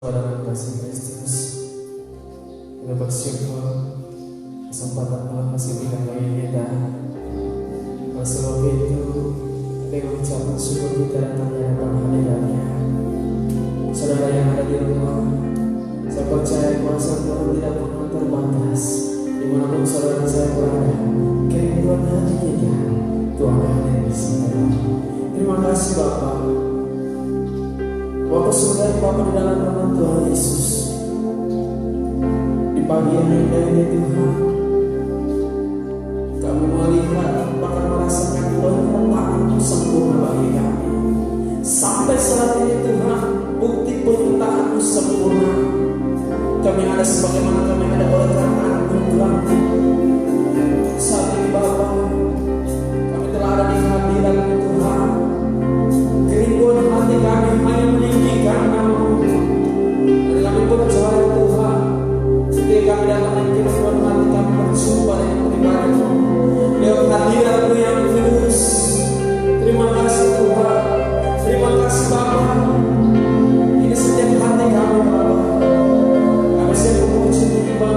Dalam kasih Kristus, kita bersyukur kesempatan Tuhan masih berikan bagi kita. Oleh sebab itu, dengan ucapan syukur kita datang di hadapan hadiratnya. Saudara yang ada di rumah, saya percaya kuasa Tuhan tidak pernah terbatas. Dimanapun saudara saya berada, kerinduan hati kita, Tuhan hadir di sini. Terima kasih Bapak. Bapak sudah Bapak di dalam nama Tuhan Yesus. Di pagi yang indah ini Tuhan, kami melihat bahkan merasakan penyertaan sempurna bagi kami. Sampai saat ini Tuhan, bukti penyertaan sempurna. Kami ada sebagaimana kami ada oleh karena Tuhan. Saat ini Bapak, kami telah ada di hadirat Tuhan. Kerinduan hati kami hanya meninggikan nama-Mu. Dan kami percaya Tuhan, ketika kami datang di kerinduan hati kami berjumpa dengan pribadi-Mu lewat hadirat-Mu yang kudus. Terima kasih Tuhan. Terima kasih Bapa. Ini setiap hati kami Bapa. Kami siap memuji menyembah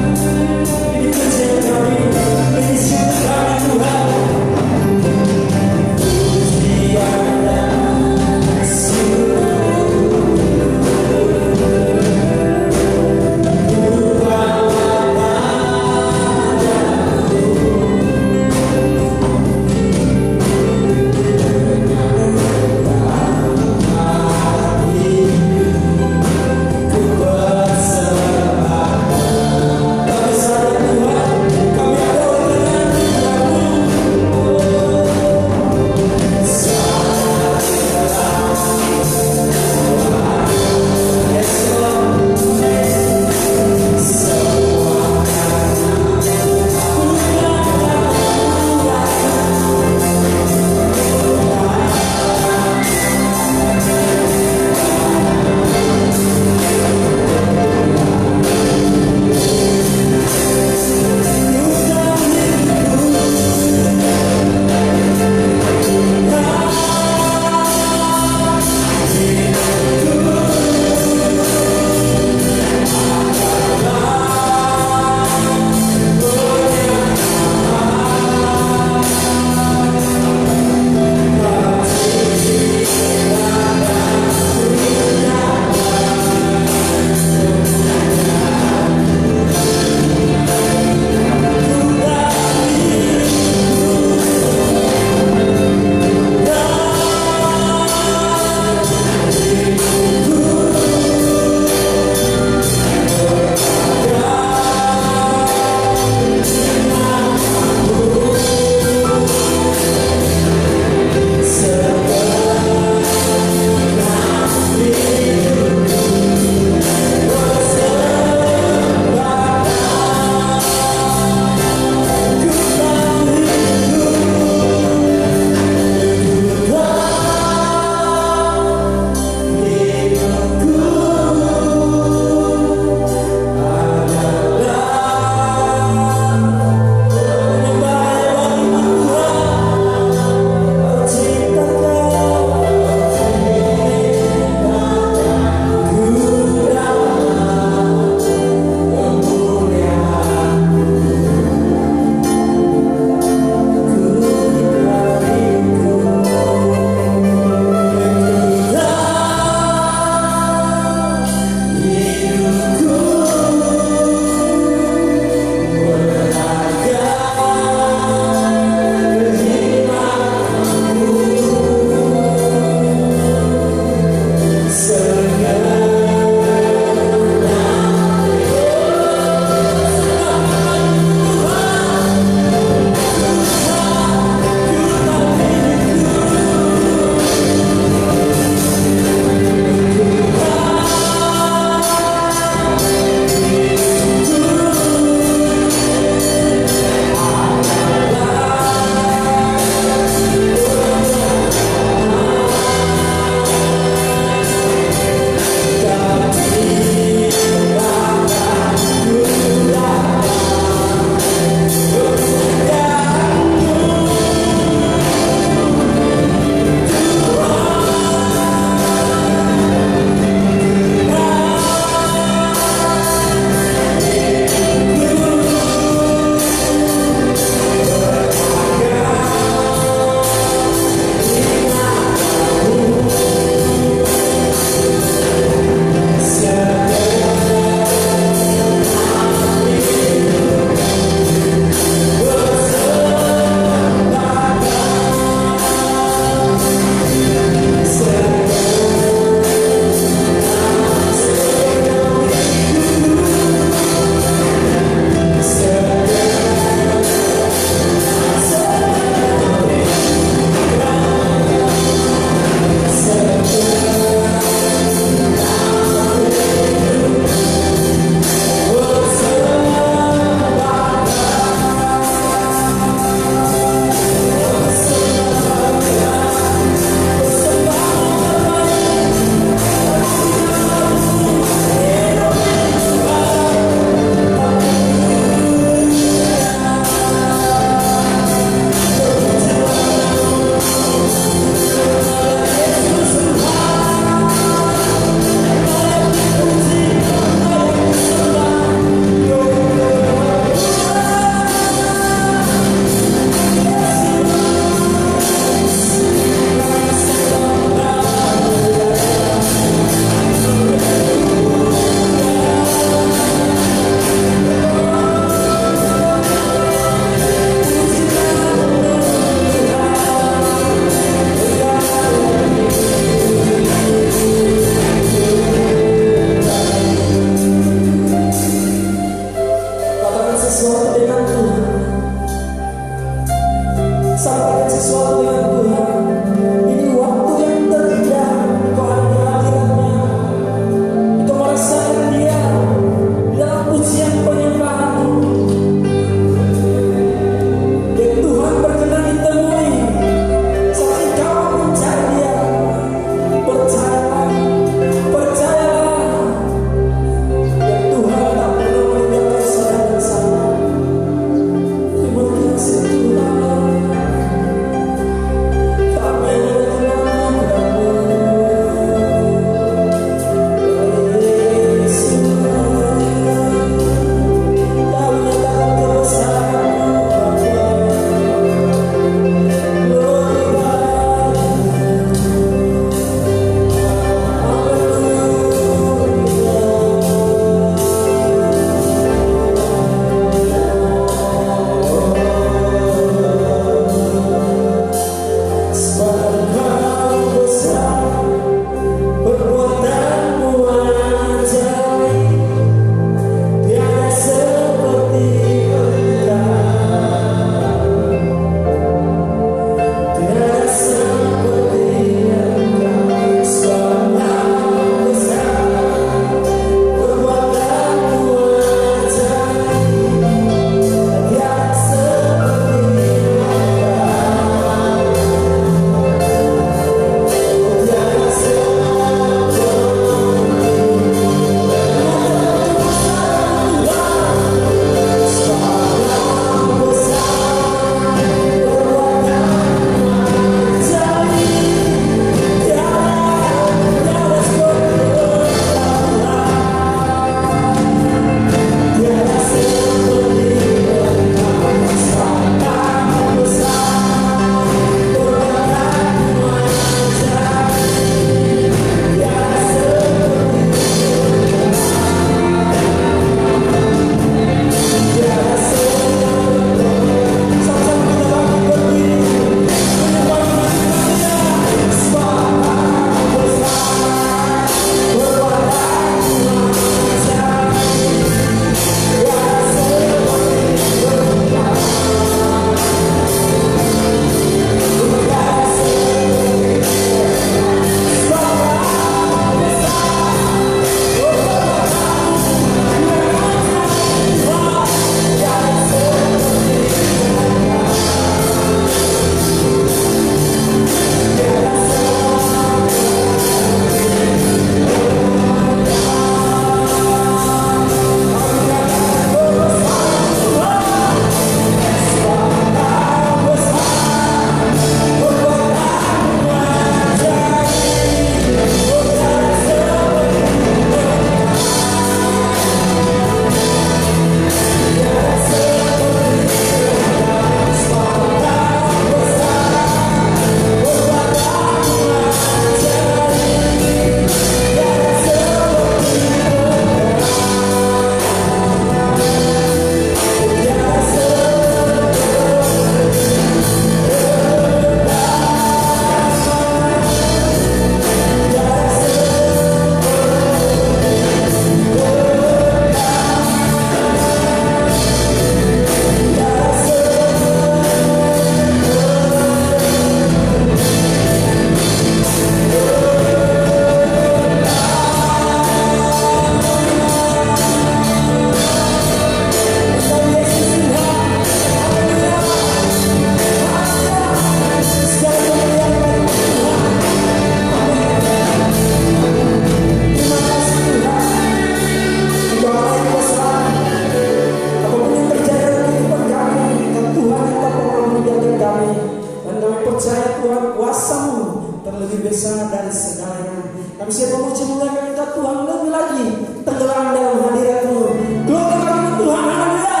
Kami siap memuji muliakan Engkau Tuhan lebih lagi tenggelam dalam hadirat-Mu. Glory bagi Tuhan, haleluya.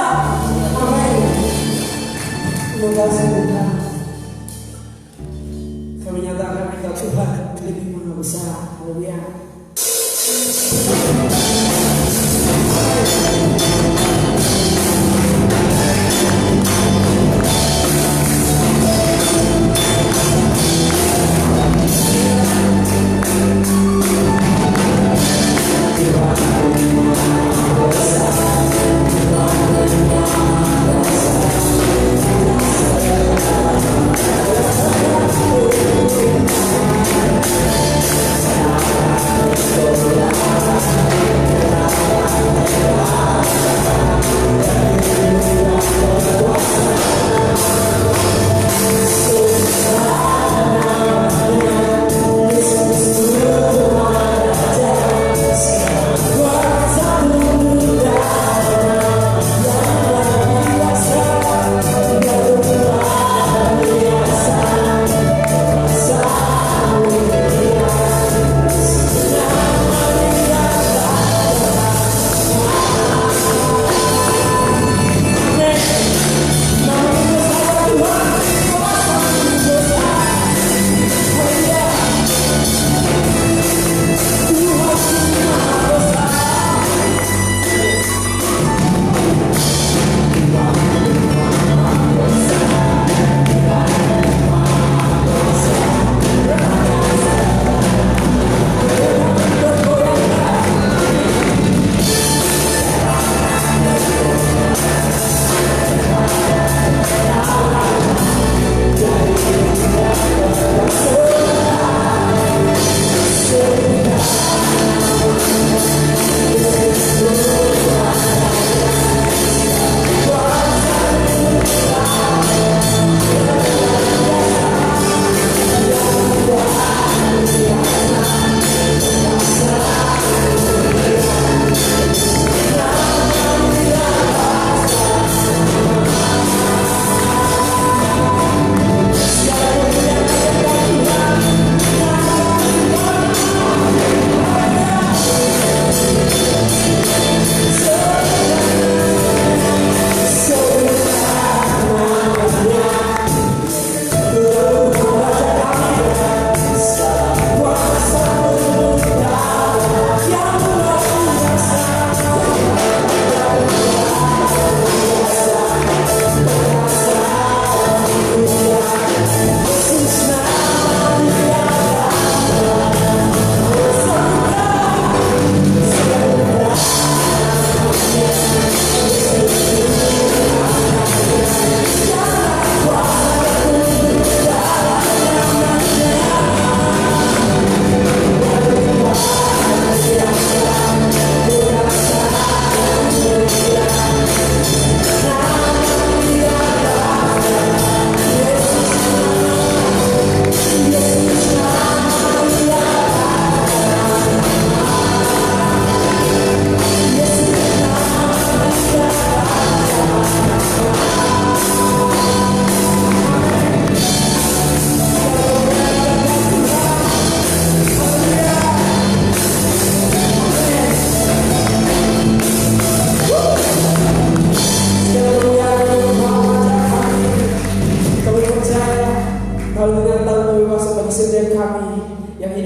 Amin. Terima kasih Tuhan. Kami nyatakan Engkau Tuhan lebih maha besar. Haleluya.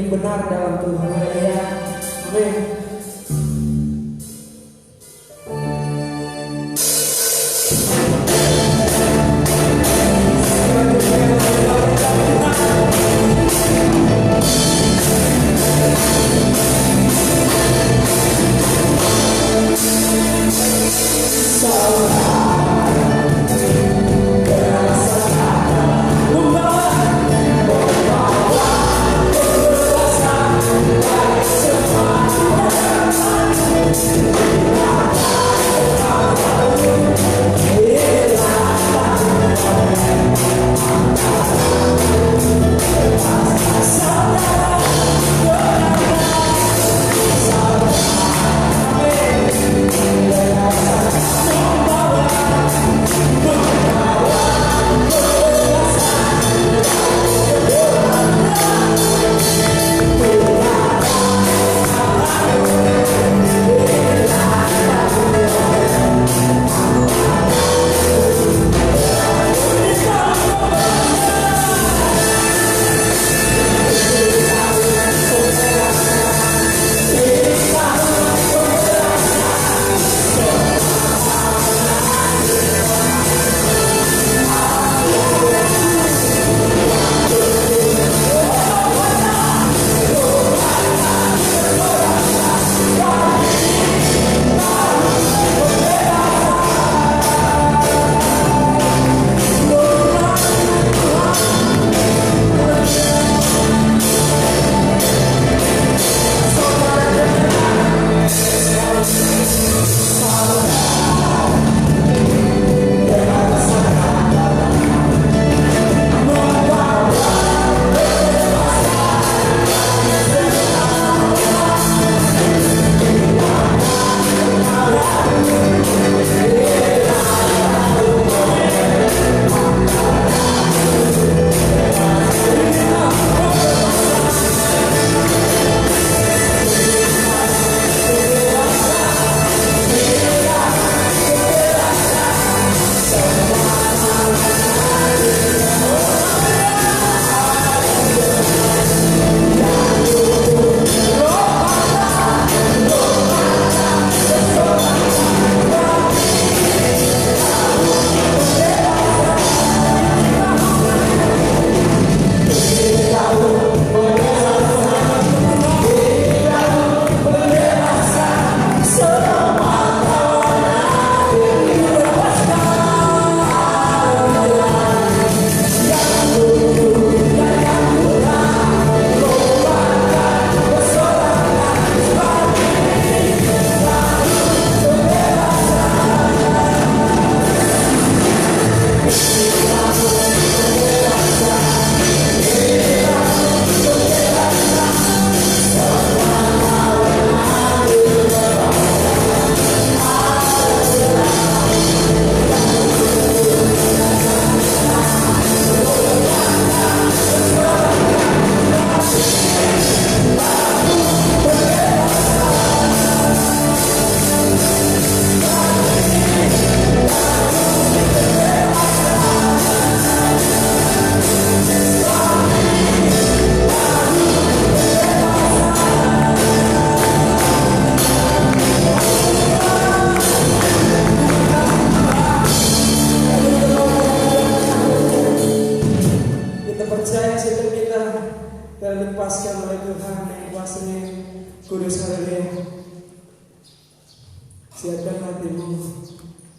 Benar dalam Tuhan. Haleluya. Amin. Membawa Kudus, haleluya. Siapkan hatimu,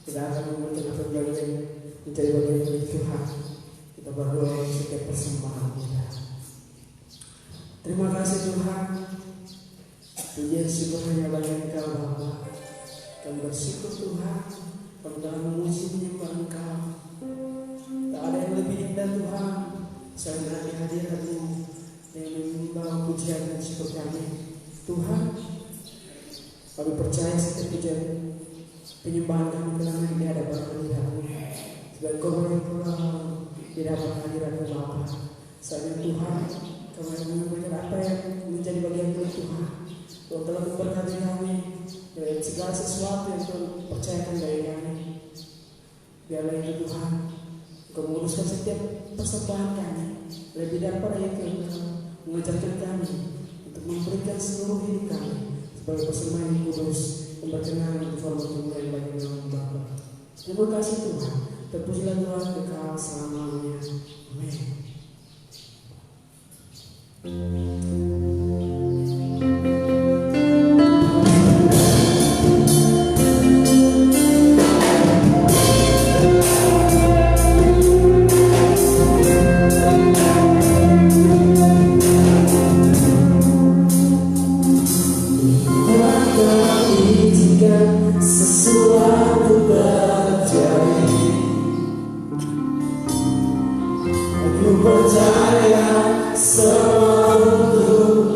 kita akan memberikan bagian menjadi bagian dari Tuhan. Kita berdoa setiap persembahan kita. Terima kasih Tuhan. Pujian syukur hanya bagi Engkau Bapa. Kami bersyukur Tuhan, kami telah memuji menyembah Engkau. Tak ada yang lebih indah Tuhan selain dari hadirat-Mu yang menyembah pujian dan syukur kami. Tuhan, kami percaya setiap pujian penyembahan kami telah naik di hadapan hadirat-Mu sebagai korban yang telah di hadapan hadirat-Mu Bapa. Saat ini Tuhan, kami memberikan apa yang menjadi bagian dari Tuhan. Tuhan telah memberkati kami dari segala sesuatu yang Tuhan percayakan dari kami. Biarlah itu Tuhan, Engkau menguruskan setiap persembahan kami. Lebih daripada itu, Engkau mengajarkan kami untuk memberikan seluruh hidup kami sebagai persembahan yang kudus yang berkenan di format yang bagi nama Bapa. Terima kasih Tuhan. Terpujilah Tuhan kekal selamanya. Amin. Sesuatu terjadi, aku percaya semua untuk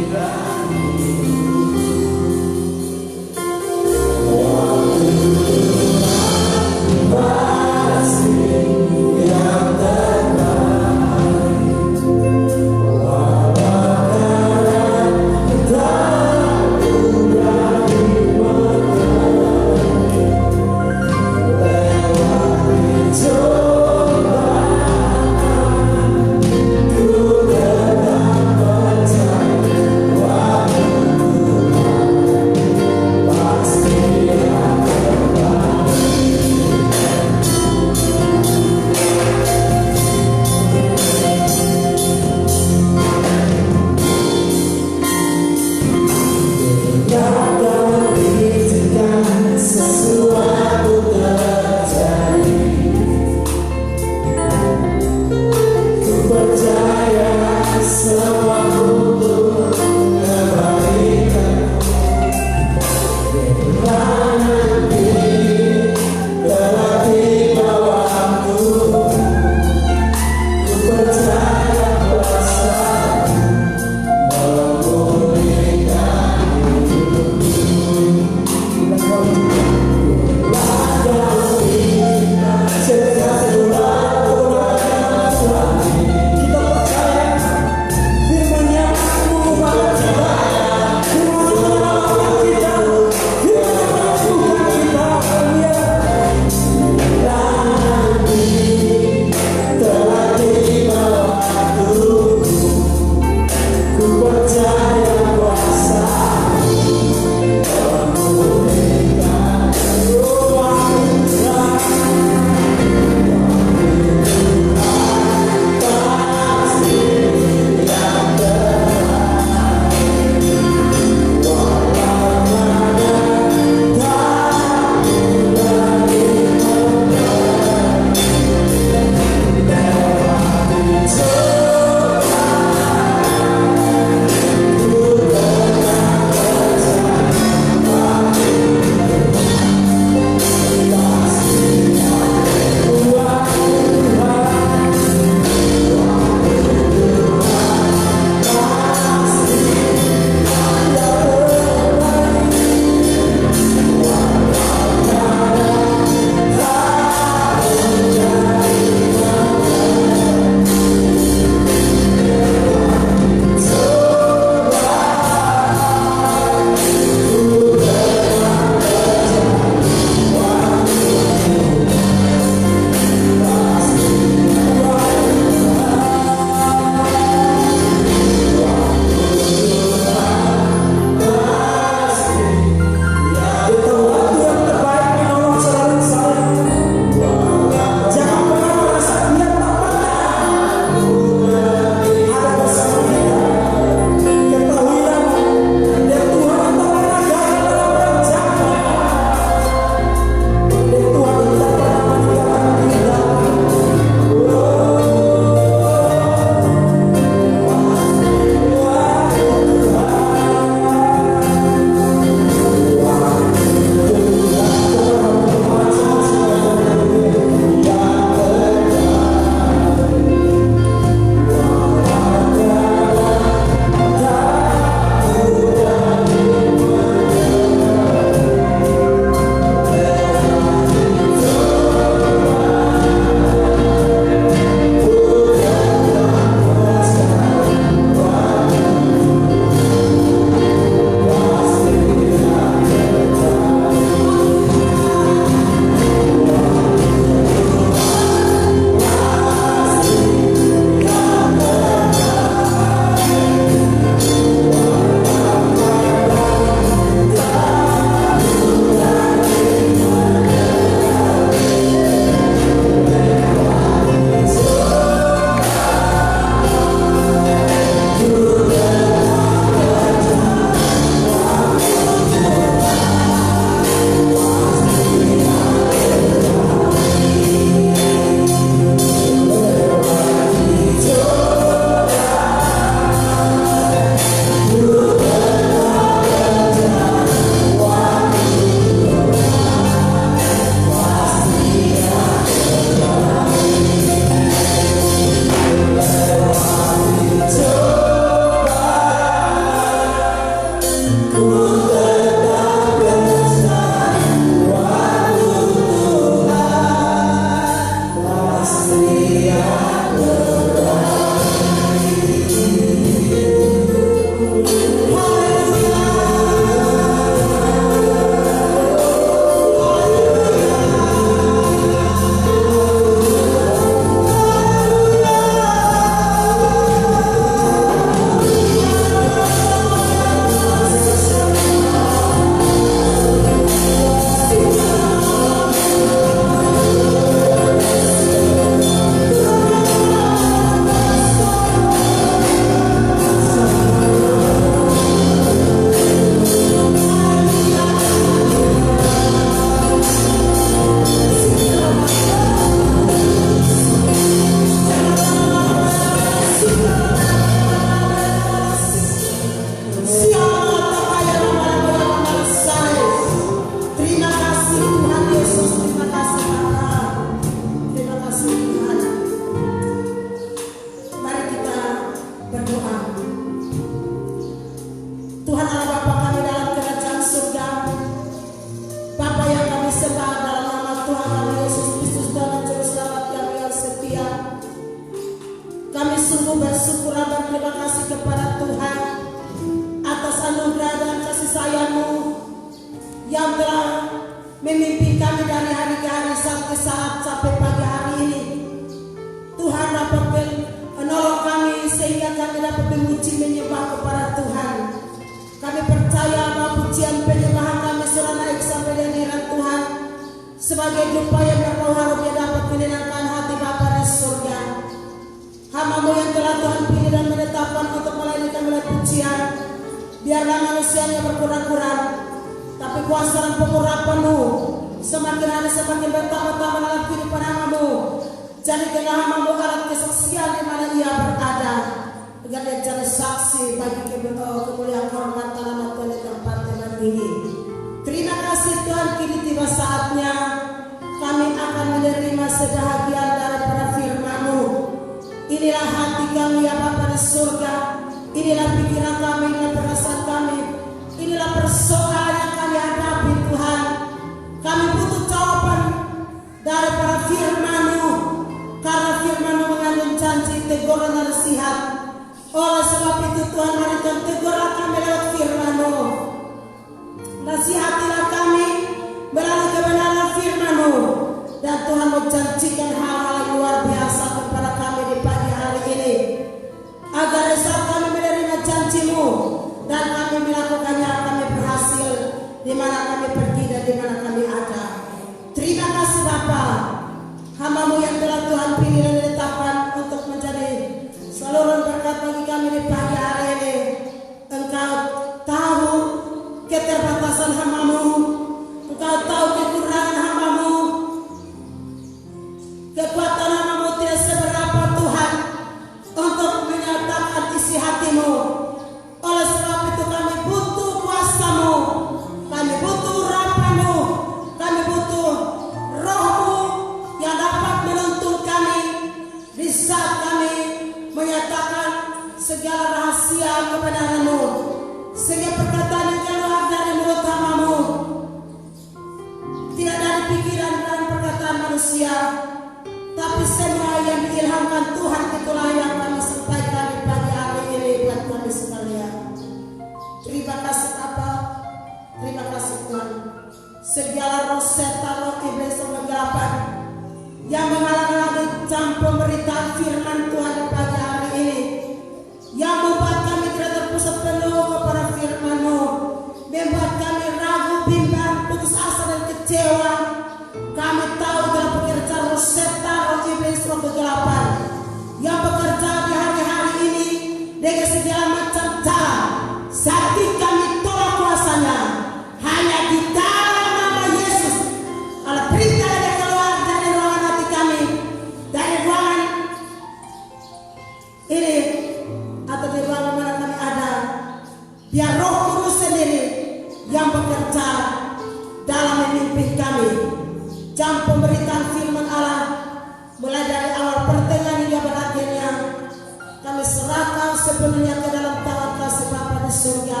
Sepenuhnya ke dalam tangan kasih Bapa di surga.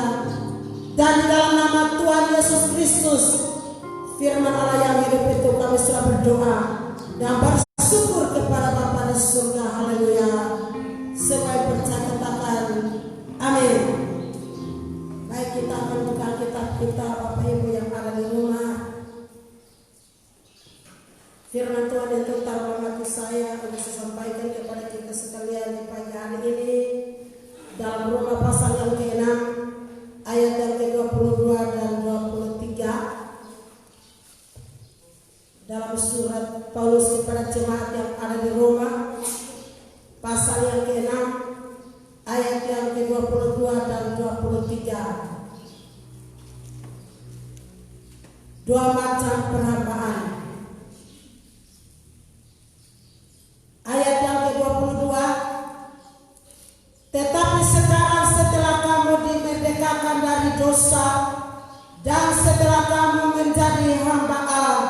Dan di dalam nama Tuhan Yesus Kristus, firman Allah yang hidup itu, kami sudah berdoa dan bersyukur kepada Bapa di surga. Haleluya. Semua percaya katakan amin. Baik, kita akan buka kitab kita, Bapak Ibu yang ada di rumah. Firman Tuhan yang terutama bagi saya untuk saya sampaikan kepada kita sekalian di pagi hari ini dalam Roma pasal yang ke-6 ayat yang ke-22 dan 23, dalam surat Paulus kepada jemaat yang ada di Roma pasal yang ke-6 ayat yang ke-22 dan 23. Dua macam perhambaan. Ayat yang ke-22, tetapi sekarang setelah kamu dimerdekakan dari dosa dan setelah kamu menjadi hamba Allah,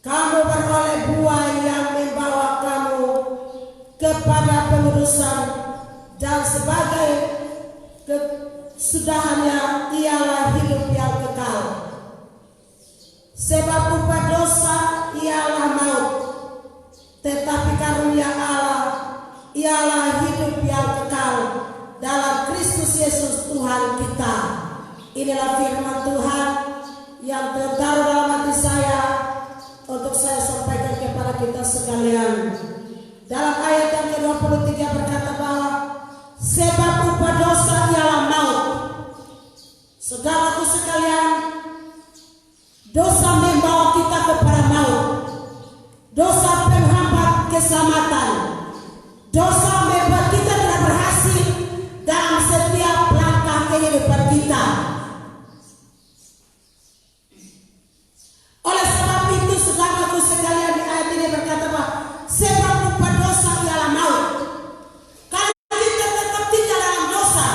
kamu beroleh buah yang membawa kamu kepada pengudusan, dan sebagai kesudahannya ialah hidup yang kekal. Sebab upah dosa ialah maut, tetapi karunia Allah ialah hidup yang kekal dalam Kristus Yesus Tuhan kita. Inilah firman Tuhan yang tertaruh dalam hati saya untuk saya sampaikan kepada kita sekalian. Dalam ayat yang ke-23 berkata bahwa sebab upah dosa ialah maut. Saudaraku sekalian, dosa membawa kita kepada maut. Dosa penghambat keselamatan. Dosa membuat kita tidak berhasil dalam setiap langkah kehidupan kita. Oleh sebab itu, saudaraku sekalian, di ayat ini berkata bahwa sebab upah dosa ialah maut. Kalau kita tetap tinggal dalam dosa,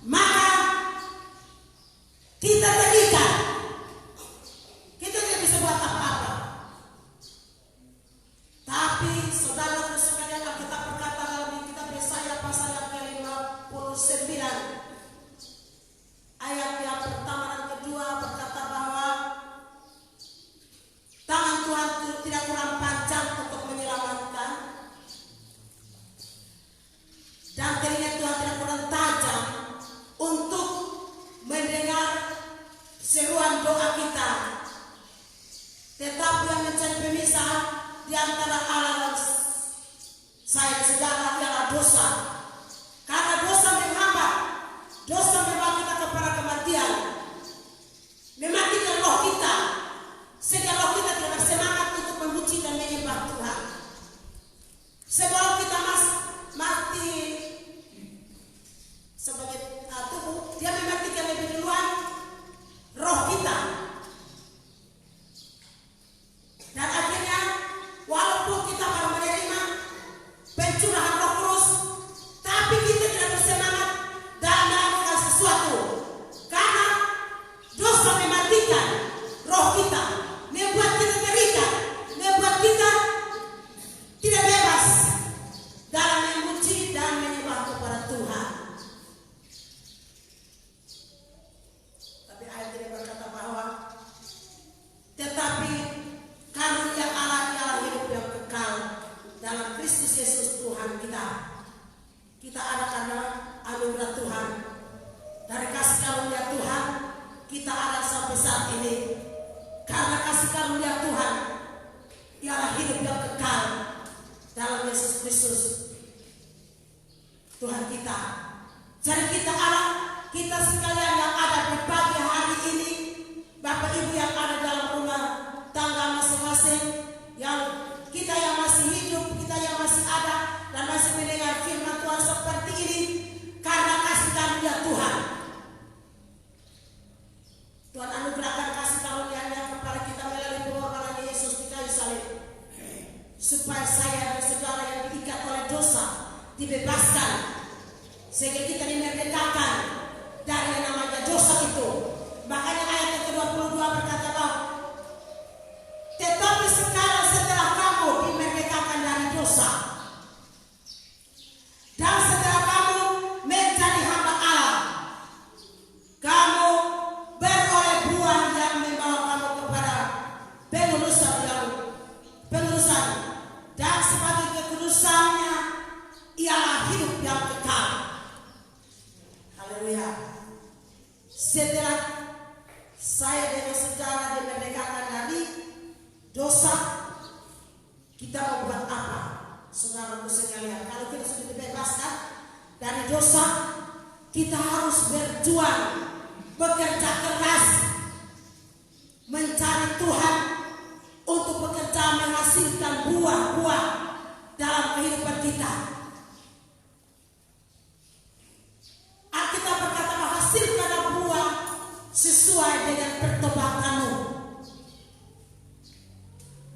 maka kita terikat. Kita tidak bisa buat apa-apa. Tapi saudaraku sekalian, kita berkata dalam kitab Yesaya pasal yang ke-59 ayat yang pertama dan kedua berkata bahwa tangan Tuhan tidak kurang panjang untuk menyelamatkan, dan telinga Tuhan tidak kurang tajam untuk mendengar seruan doa kita. Tetapi yang menjadi pemisah di antara Allah dan saya saudara adalah dosa. Karena dosa menghambat, dosa membawa kita kepada kematian, mematikan roh kita, sehingga roh kita tidak bersemangat untuk memuji dan menyembah Tuhan. Sebelum kita mati sebagai tubuh, dia mematikan lebih duluan roh kita. Dan akhirnya walaupun kita baru menerima pencurahan Roh Kudus, tapi kita tidak bersemangat dalam melakukan sesuatu, karena dosa mematikan roh kita, membuat kita terikat, membuat kita tidak bebas dalam memuji dan menyembah kepada Tuhan. Tapi ayat ini berkata bahwa tetapi karunia Allah ialah hidup yang kekal dalam Kristus Yesus Tuhan kita. Kita ada karena anugerah Tuhan. Dari kasih karunia Tuhan kita ada sampai saat ini. Karena kasih karunia Tuhan ialah hidup yang kekal dalam Yesus Kristus Tuhan kita. Jadi kita ada, kita sekalian yang ada di pagi hari ini, Bapak Ibu yang ada dalam rumah tangga masing-masing, yang kita yang masih hidup, kita yang masih ada dan masih mendengar firman Tuhan seperti ini, karena kasih karunia Tuhan. Tuhan anugerahkan kasih karunia-Nya kepada kita melalui pengorbanan Yesus di kayu salib, supaya saya dan saudara yang diikat oleh dosa dibebaskan, sehingga kita dimerdekakan dari yang namanya dosa itu. Makanya ayat yang ke-22 berkata bahwa tetapi sekarang setelah kamu dimerdekakan dari dosa dan setelah kamu menjadi hamba Allah, saya dengan saudara dimerdekakan dari dosa, kita mau buat apa? Saudara sekalian, kalau kita sudah dibebaskan dari dosa, kita harus berjuang, bekerja keras, mencari Tuhan untuk bekerja menghasilkan buah-buah dalam kehidupan kita. Alkitab berkata menghasilkan buah sesuai dengan pertobatanmu.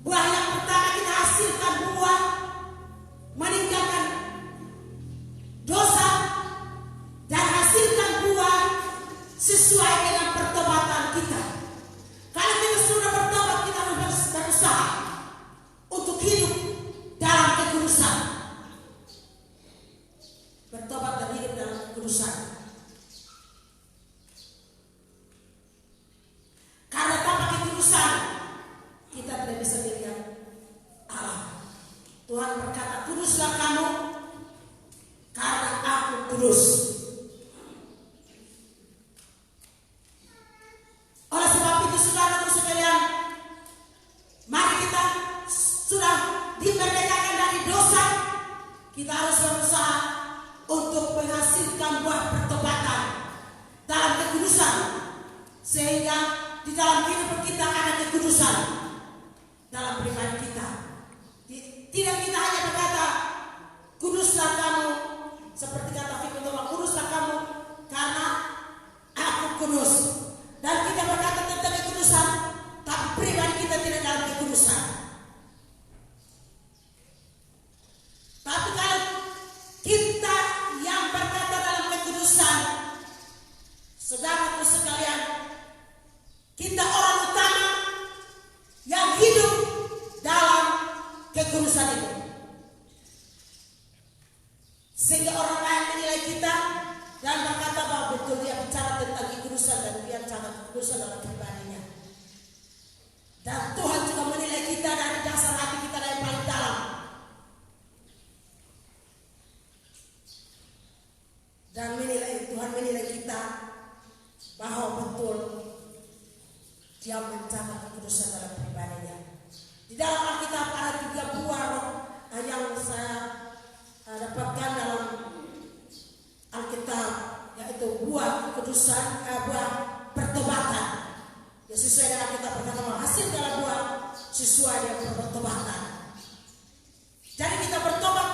Buah yang pertama kita hasilkan buah meninggalkan dosa dan hasilkan buah sesuai dengan pertobatan kita. Kalau kita sudah bertobat, kita harus berusaha untuk hidup dalam kekudusan. Bertobat dan hidup dalam kekudusan. Karena tanpa kekudusan kita tidak bisa melihat Allah. Tuhan berkata, kuduslah kamu karena aku kudus. Oleh sebab itu saudara sekalian, mari kita sudah dimerdekakan dari dosa, kita harus berusaha untuk menghasilkan buah pertobatan dalam kekudusan, sehingga di dalam hidup kita ada kekudusan dalam pribadi kita. Tidak kita hanya berkata kuduslah kamu, seperti kata firman Tuhan, kuduslah kamu karena aku kudus. Dan kita berkata tentang kekudusan, tapi pribadi kita tidak dalam kekudusan. Tapi kalau kita yang berkata dalam kekudusan, saudaraku sekalian, kita orang utama yang hidup dalam kekudusan itu, sehingga orang lain menilai kita dan berkata bahwa betul dia bicara tentang kekudusan dan dia bicara kekudusan dalam pribadinya. Dan Tuhan juga menilai kita dari dasar hati kita yang paling dalam. Dan Tuhan menilai kita bahwa betul dia mencatat kekudusan dalam pribadinya. Di dalam Alkitab ada 3 buah roh yang saya dapatkan dalam Alkitab, yaitu buah kekudusan, buah pertobatan. Ya, sesuai dengan kita berkata menghasilkan buah sesuai dengan pertobatan. Jadi kita bertobat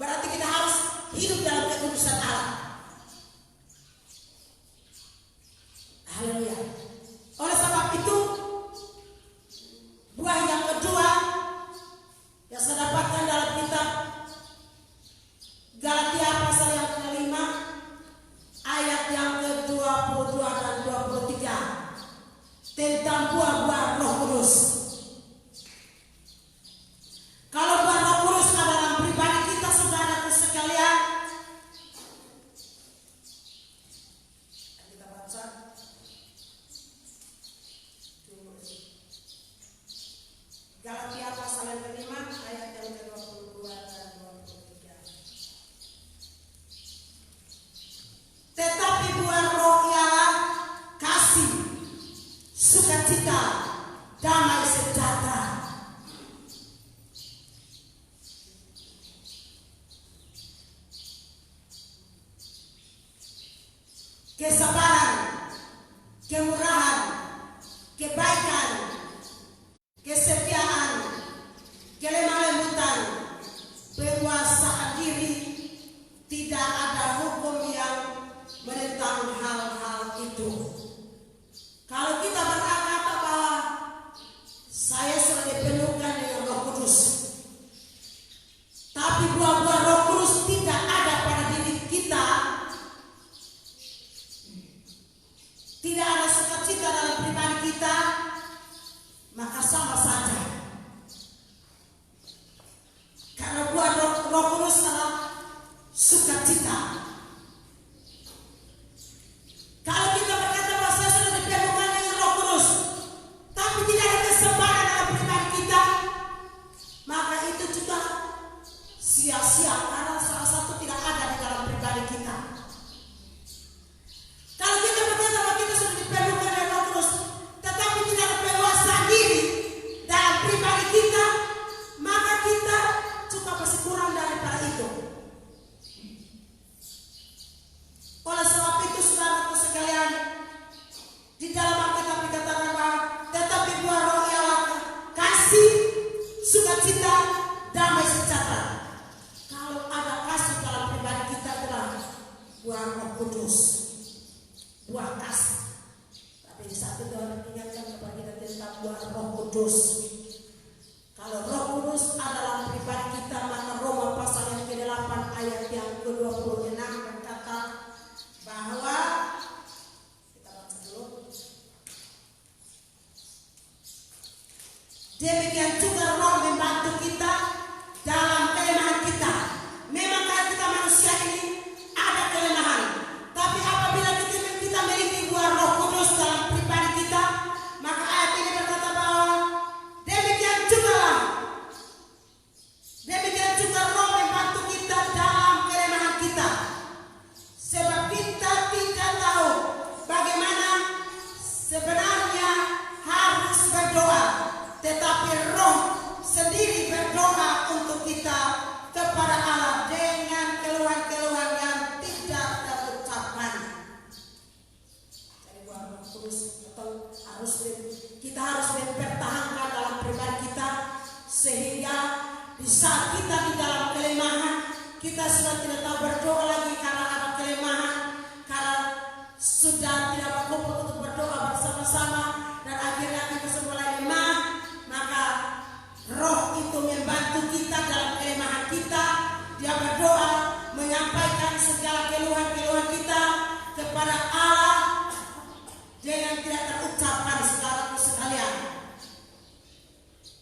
berarti kita harus hidup dalam kekudusan Allah. Haleluya. Oleh sebab itu, buah yang kedua yang saya dapatkan dalam kitab Galatia pasal yang ke-5 ayat yang ke-22 dan 23 tentang buah-buah Roh Kudus. Kalau buah Roh Kudus ada dalam pribadi kita, saudaraku sekalian, kita baca Galatia pasal yang ke-5 ayat yang ke-22 dan 23. Tetapi buah roh ialah kasih, sukacita, damai sejahtera, kesabaran, kemurahan, kebaikan, kesetiaan, kelemah lembutan, penguasaan diri. Tidak ada hukum yang menentang hal-hal itu. Kalau kita berkata bahwa saya sudah dipenuhkan dengan Roh Kudus, tapi buah-buah Roh Kudus tidak ada pada diri kita, tidak ada sukacita dalam pribadi kita, maka sama saja. Karena buah Roh Kudus adalah sukacita. Kalau kita berkata bahwa saya sudah dipenuhkan dengan Roh Kudus, tapi tidak ada kesabaran dalam pribadi kita, maka itu juga sia-sia, karena salah satu tidak ada di dalam pribadi kita. Kalau kita berkata bahwa kita sudah dipenuhkan dengan Roh Kudus, buah kasih. Tapi di satu Tuhan ingatkan kepada kita tentang buah Roh Kudus. Kalau Roh Kudus adalah pribadi kita, maka Roma pasal yang ke-8 ayat yang ke-26 berkata bahwa kita baca dulu. Demikian juga Roh membantu kita dalam kelemahan kita. Memang kalau kita manusia ini ada kelemahan, tapi apabila kita memiliki buah Roh Kudus dalam pribadi kita, maka ayat ini berkata bahwa demikian juga Roh membantu kita dalam kelemahan kita. Sebab kita tidak tahu bagaimana sebenarnya harus berdoa, tetapi Roh sendiri berdoa untuk kita kepada Allah dengan keluhan-keluhan yang tidak terucapkan. Jadi buah Roh Kudus kita harus mempertahankan dalam pribadi kita, sehingga di saat kita di dalam kelemahan, kita sudah tidak tahu berdoa lagi karena ada kelemahan, karena sudah tidak berkumpul untuk berdoa bersama-sama, dan akhirnya kita semua lemah. Maka Roh itu membantu kita dalam kelemahan kita. Dia berdoa, menyampaikan segala keluhan-keluhan kita kepada Allah dengan tidak terucapkan, saudaraku sekalian.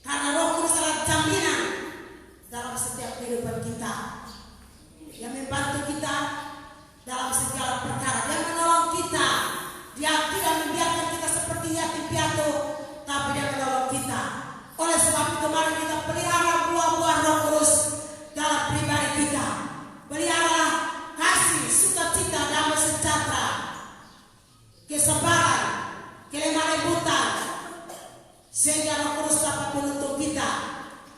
Karena Roh Kudus adalah jaminan dalam setiap kehidupan kita, yang membantu kita dalam segala perkara, yang menolong kita. Dia tidak membiarkan kita seperti yatim piatu, tapi dia menolong kita. Oleh sebab itu mari kita pelihara buah-buah Roh Kudus dalam pribadi kita. Peliharalah kasih, sukacita, damai sejahtera, kesabaran, kelemah lembutan, sehingga Roh Kudus dapat menuntun kita.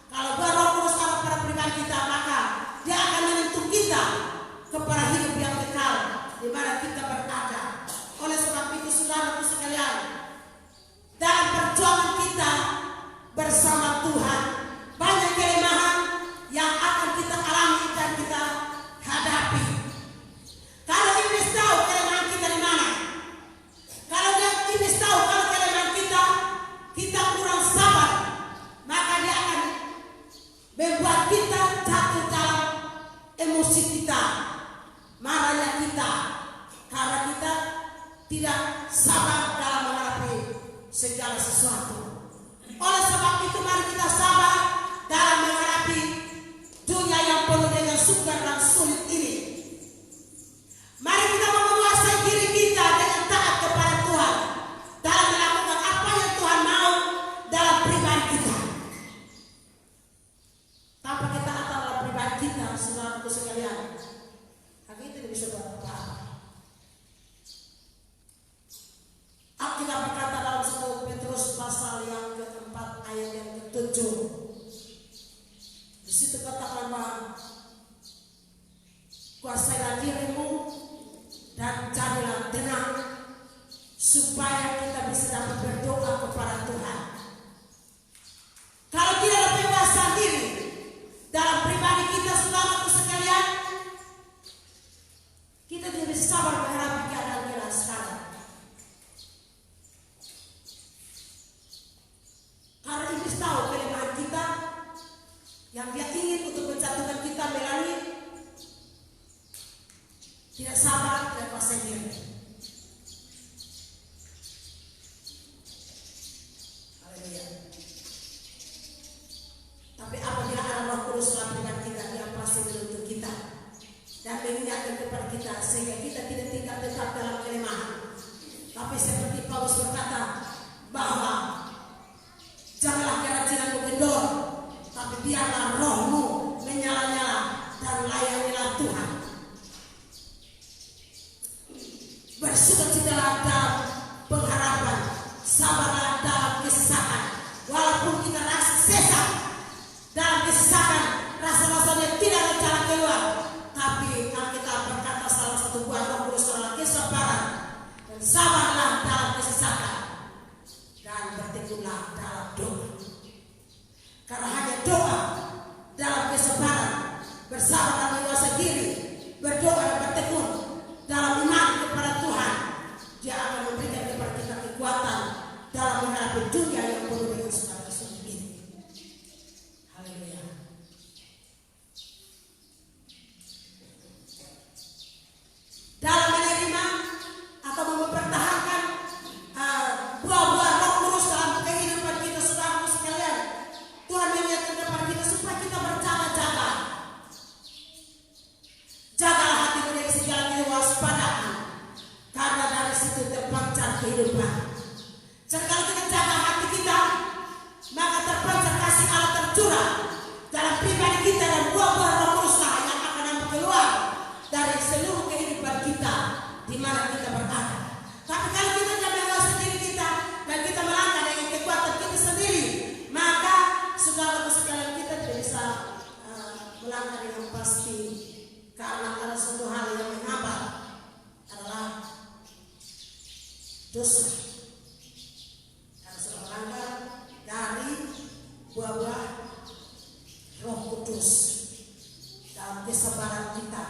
Kalau buah Roh Kudus ada pada pribadi kita, maka dia akan menuntun kita kepada hidup yang kekal di mana kita berada. Oleh sebab itu saudaraku sekalian, dalam perjuangan kita bersama Tuhan, banyak kelemahan yang akan kita alami dan kita hadapi. Kalau iblis tahu kelemahan kita di mana, kalau iblis tahu kalau kelemahan kita kurang sabar, maka dia akan membuat kita jatuh dalam emosi kita, marahnya kita, karena kita tidak sabar dalam menghadapi segala sesuatu. Oleh sebab itu mari kita sabar dalam menghadapi dunia yang penuh dengan sukar dan sulit ini. Mari kita menguasai diri kita dengan taat kepada Tuhan, dalam melakukan apa yang Tuhan mau dalam pribadi kita. Tanpa ketaatan dalam pribadi kita, saudaraku sekalian, hal itu tidak bisa buat apa-apa. Alkitab berkata dalam 1 Petrus pasal yang ke-4 ayat yang ke-7. Di situ katakan bahwa kuasailah dirimu dan jadilah tenang, supaya kita bisa dapat berdoa kepada Tuhan. Kalau tidak ada penguasaan diri dalam pribadi kita, saudaraku sekalian, kita tidak bisa sabar menghadapi keadaan kita sekarang. Karena iblis tahu kelemahan kita, yang dia ingin untuk menjatuhkan kita melalui tidak sabar dan kuasai diri. menghadapi dunia yang penuh dengan segala sesuatu ini. Haleluya. Dalam menerima atau mempertahankan buah-buah Roh Kudus dalam kehidupan kita, saudara sekalian, Tuhan mengingatkan kepada kita supaya kita berjaga-jaga. Jagalah hatimu dari segala kewaspadaan, karena dari situ terpancar kehidupan. Sekali kita jaga hati kita, maka terpancar kasih Allah tercurah dalam pribadi kita, dan buah-buah Roh Kuduslah yang akan nampak keluar dari seluruh kehidupan kita di mana kita berada. Tapi kalau kita tidak menguasai diri kita dan kita melangkah dengan kekuatan kita sendiri, maka saudara sekalian kita tidak bisa melangkah dengan pasti, karena ada satu hal yang menghambat adalah dosa. Karena sudah melangkah dari buah-buah Roh Kudus dalam kesabaran kita.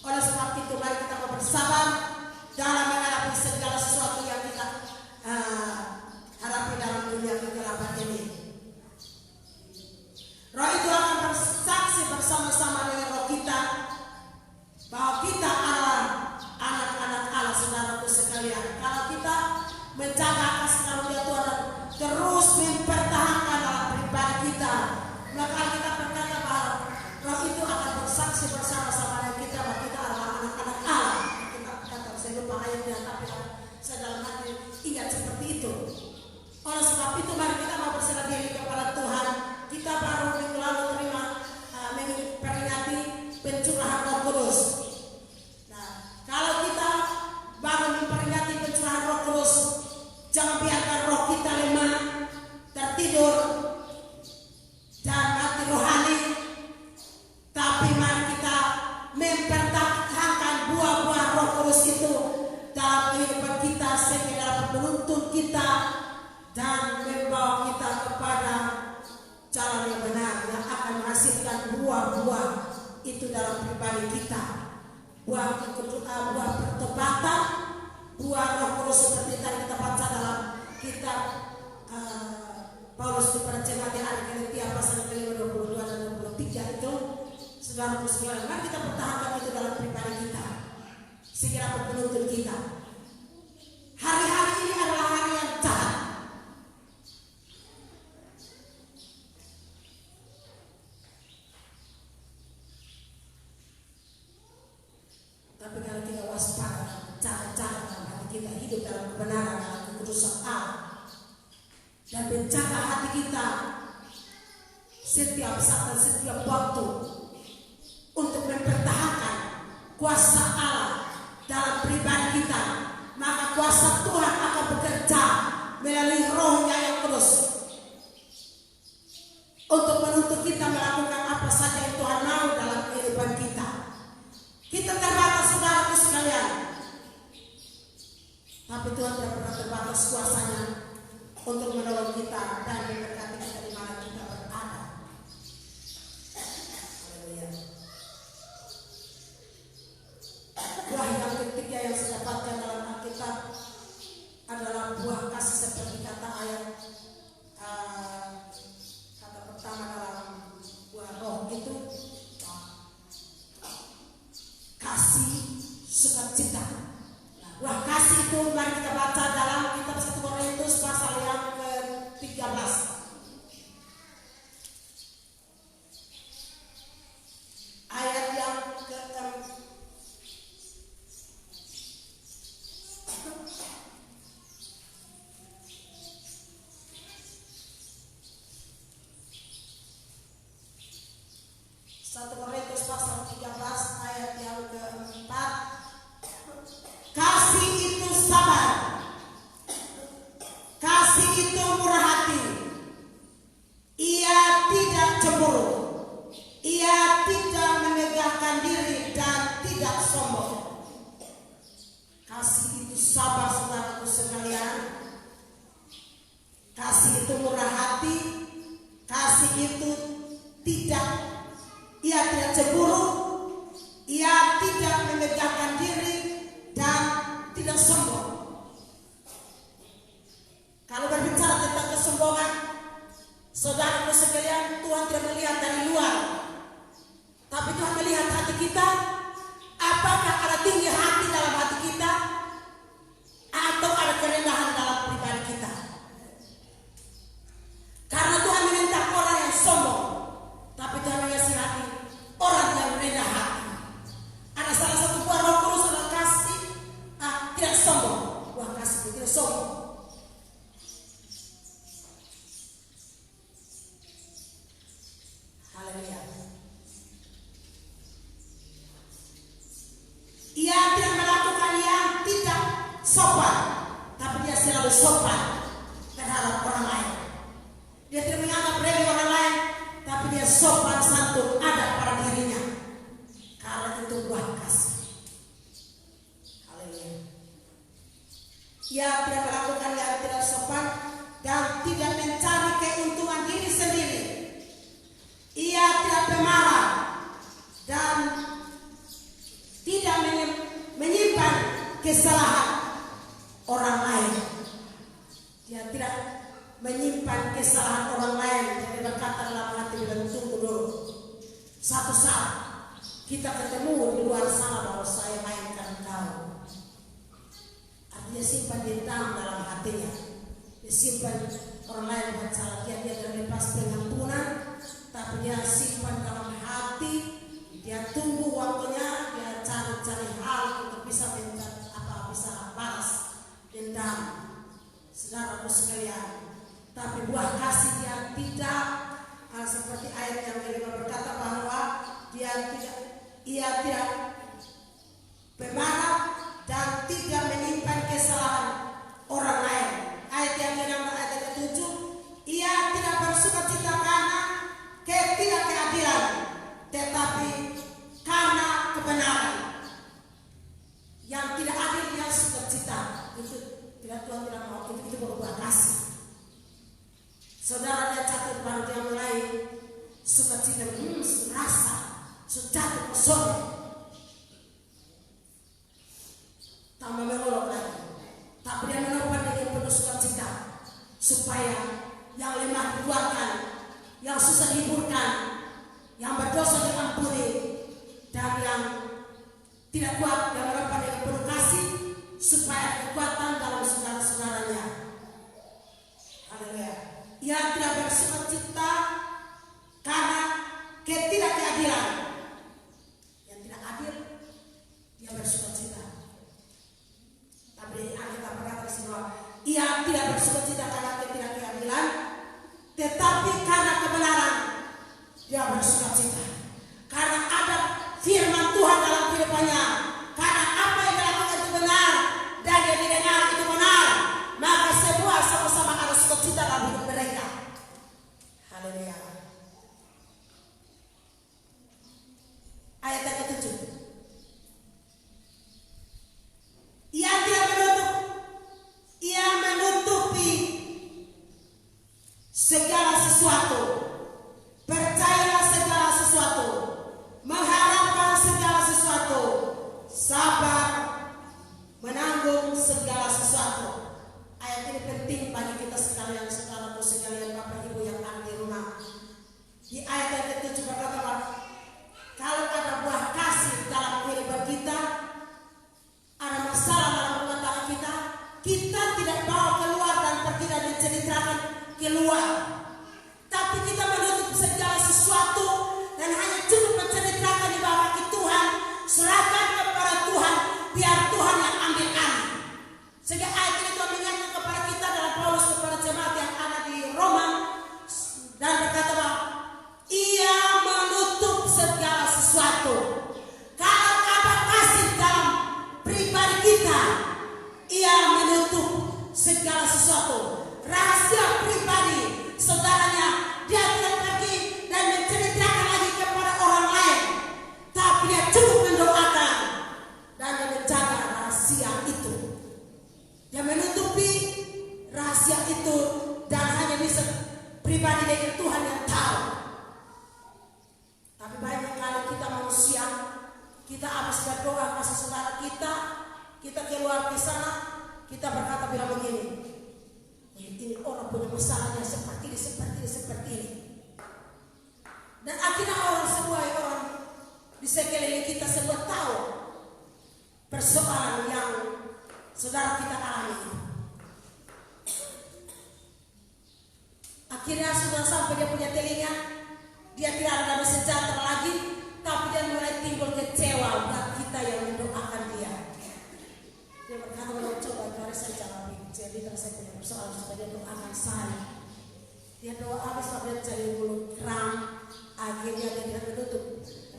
Oleh sebab itu mari kita bersabar dalam menghadapi segala sesuatu yang kita hadapi dalam dunia kegelapan ini. Roh itu akan bersaksi bersama-sama dengan roh kita bahwa kita adalah anak-anak Allah, saudaraku sekalian. Kalau kita menjaga kasih karunia Tuhan terus mempertahankan dalam pribadi kita, maka kita berkata bahwa roh itu akan bersaksi bersama-sama dengan kita bahwa kita adalah anak-anak Allah. Kita kata saya lupa ayatnya, tapi saya dalam hati ingat seperti itu. Oleh sebab itu mari kita mau berserah diri kepada Tuhan. Kita baru minggu lalu terima memperingati pencurahan Roh Kudus. Nah, kalau kita baru memperingati pencurahan Roh Kudus, jangan biarkan roh kita lemah, tertidur, dan mati rohani. Tapi mari kita mempertahankan buah-buah Roh Kudus itu dalam kehidupan kita, sehingga dapat menuntun kita dan membawa kita kepada jalan yang benar yang akan menghasilkan buah-buah itu dalam pribadi kita. Buah pertobatan, buah Roh Kudus seperti tadi kita baca dalam kitab Paulus kepada jemaat di Galatia pasal 5:22 dan 23 itu. Saudara sekalian, mari kita pertahankan itu dalam pribadi kita sehingga dapat menuntun kita. Hari-hari ini adalah hari yang jahat. Tapi kalau kita waspada, jaga-jaga dalam hati kita, hidup dalam kebenaran, dalam kekudusan Allah, dan menjaga hati kita setiap saat dan setiap waktu untuk mempertahankan kuasa Allah dalam pribadi kita, maka kuasa Tuhan akan bekerja melalui Roh-Nya yang kudus untuk menuntut kita melakukan apa saja yang Tuhan mau dalam kehidupan kita. Kita terbatas, saudaraku sekalian, tapi Tuhan tidak pernah terbatas kuasanya untuk menolong kita dan memberkati kita di mana kita berada. Haleluya. Buah yang ketiga yang saya dapatkan dalam Alkitab adalah buah kasih, seperti kata ayat kata pertama dalam buah roh itu kasih, sukacita. Buah kasih itu mari kita baca dalam kitab 1 Korintus pasal yang ke-13. Ayat yang ke-6. Korintus pasal 13 ayat yang ke-4. Kasih itu sabar, kasih itu murah hati, ia tidak cemburu, ia tidak memegahkan diri dan tidak sombong. Kasih itu sabar, saudaraku sekalian. Kasih itu murah hati, kasih itu ia tidak cemburu, ia tidak memegahkan diri dan tidak sombong. Kalau berbicara Saudaraku sekalian, Tuhan tidak melihat dari luar, tapi Tuhan melihat hati kita. Apakah ada tinggi hati dalam hati kita, atau ada kerendahan dalam pribadi kita? Karena Tuhan menentang orang yang sombong, tapi Tuhan mengasihi hati orang yang rendah hati. Ada salah satu buah Roh Kudus adalah kasih, tidak sombong. Buah kasih tidak sombong. Haleluya. Ia tidak melakukan yang tidak sopan, tapi dia selalu sopan terhadap orang lain. Dia tidak menganggap remeh orang lain, tapi dia sopan santun ada pada dirinya. Karena itu buah kasih. Haleluya. Ia tidak melakukan yang tidak sopan dan tidak mencari keuntungan diri sendiri. Ia tidak pemarah dan tidak menyimpan kesalahan orang lain. Dia tidak menyimpan kesalahan orang lain. Jadi berkata dalam hati, bilang tunggu dulu. Satu saat kita ketemu di luar sana bahwa saya mainkan kau. Artinya simpan dendam dalam hatinya. Dia simpan orang lain buat salah dia terlepas pengampunan, tapi dia simpan dalam hati. Dia tunggu waktunya, dia cari hal untuk bisa bisa balas dendam. Saudaraku sekalian, tapi buah kasih dia tidak seperti ayat yang kelima berkata bahwa ia tidak pemarah dan tidak menyimpan kesalahan orang lain. Ayat yang ke-6 ayat yang ke-7, ia tidak bersukacita karena ketidakadilan, tetapi karena kebenaran. Yang tidak adil dia sukacita, itu tidak, Tuhan tidak mau. Itu berbuah kasih. Saudara, dia catat baru dia mulai sukacita, rasa sejatuh pesona, tambah melolok lagi. Tapi dia menopang dengan penuh sukacita, supaya yang lemah dikuatkan, yang susah dihiburkan, yang berdosa diampuni, dan yang tidak kuat yang menopang dengan penuh kasih, supaya kekuatan dalam saudara-saudaranya. Haleluya. Ia tidak bersukacita karena ketidakadilan. Yang tidak adil, dia bersukacita. Tapi Alkitab berkata bahwa ia tidak bersukacita karena ketidakadilan, tetapi karena kebenaran dia bersukacita. Karena ada firman Tuhan dalam kehidupannya. Karena apa yang dilakukan itu benar dan yang didengar itu benar, maka semua sama-sama harus sukacita dalam hidup mereka. Haleluya. Ayat yang ke-7. Ia menutupi segala sesuatu, percayalah segala sesuatu, mengharapkan segala sesuatu, sabar, menanggung segala sesuatu. Ayat ini penting bagi kita sekalian, saudaraku sekalian, Bapak Ibu yang ada di rumah. Di ayat yang ke-7 berkata bahwa kalau ada buah kasih dalam kehidupan kita, ada masalah dalam rumah tangga kita, kita tidak bawa keluar dan tidak menceritakan keluar, tapi kita menutup segala sesuatu dan hanya cukup menceritakan di bawah kaki Tuhan, serahkan kepada Tuhan, biar Tuhan yang ambil alih. Sehingga ayat ini Tuhan mengingatkan kepada kita dalam Paulus kepada jemaat yang ada di Roma, dan berkata bahwa ia menutup segala sesuatu. Kalau ada kasih dalam pribadi kita, ia menutup segala sesuatu. Rahasia pribadi saudaranya, dia tidak pergi dan menceritakan lagi kepada orang lain, tapi dia cukup mendoakan dan dia menjaga rahasia itu. Dia menutupi rahasia itu dan hanya bisa pribadi dengan Tuhan yang tahu. Tapi banyak kali kita manusia, kita habis berdoa kasih saudara kita keluar di sana, kita berkata bilang begini, persoalan yang saudara kita alami. Akhirnya sudah sampai dia punya telinga, dia tidak ada damai sejahtera lagi, tapi dia mulai timbul kecewa buat kita yang mendoakan dia. Dia berkata, "Kalau coba cari saja lagi, jadi kalau saya punya persoalan supaya dia doakan saya." Dia doa habis dia cari mulut kram, akhirnya dia tidak menutup